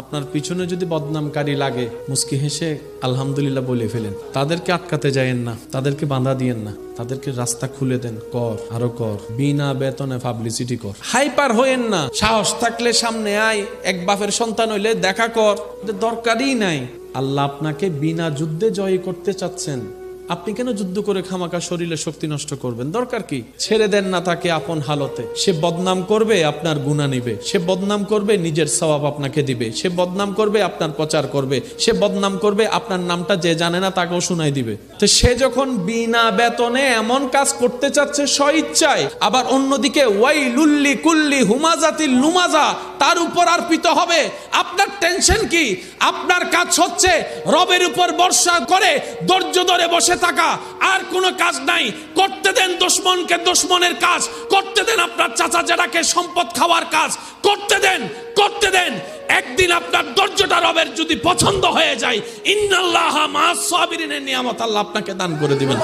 আপনার পিছনে যদি বদনামকারী লাগে মুস্কি হেসে আলহামদুলিল্লাহ বলে ফেলেন। তাদেরকে আটকাতে যায়েন না, তাদেরকে বাধা দিয়েন না, তাদেরকে রাস্তা খুলে দেন। কর, আরো কর, বিনা বেতনে পাবলিসিটি কর। হাইপার হইেন না, সাহস থাকলে সামনে আয়, এক বাপের সন্তান হইলে দেখা কর, দরকারই নাই। আল্লাহ আপনাকে বিনা যুদ্ধে জয় করতে চাচ্ছেন, আপনি কেন যুদ্ধ করে খামাকা শরীরে শক্তি নষ্ট করবেন? দরকার কি? ছেড়ে দেন না তাকে আপন হালতে। সে বদনাম করবে, আপনার গুনাহ নিবে। সে বদনাম করবে, নিজের সওয়াব আপনাকে দিবে। সে বদনাম করবে, আপনার প্রচার করবে। সে বদনাম করবে, আপনার নামটা যে জানে না তাকেও শোনাই দিবে। তো সে যখন বিনা বেতনে এমন কাজ করতে চাচ্ছে স্বইচ্ছায়, আবার অন্যদিকে ওয়াইলুল্লি কুল্লি হুমাজাতিল লুমাজা তার উপর আরপিত হবে, আপনার টেনশন কি? আপনার কাজ হচ্ছে রবের উপর ভরসা করে ধৈর্য ধরে বসে থাকা, আর কোনো কাজ নাই। করতে দেন দুশমনকে দুশমনের কাজ, করতে দেন আপনার চাচা জেঠাকে সম্পদ খাওয়ার কাজ, করতে দেন, করতে দেন। একদিন আপনার ধৈর্যটা রবের যদি পছন্দ হয়ে যায়, ইন্নাল্লাহা মা'আস সাবিরিনের নিয়ামত আল্লাহ আপনাকে দান করে দিবেন।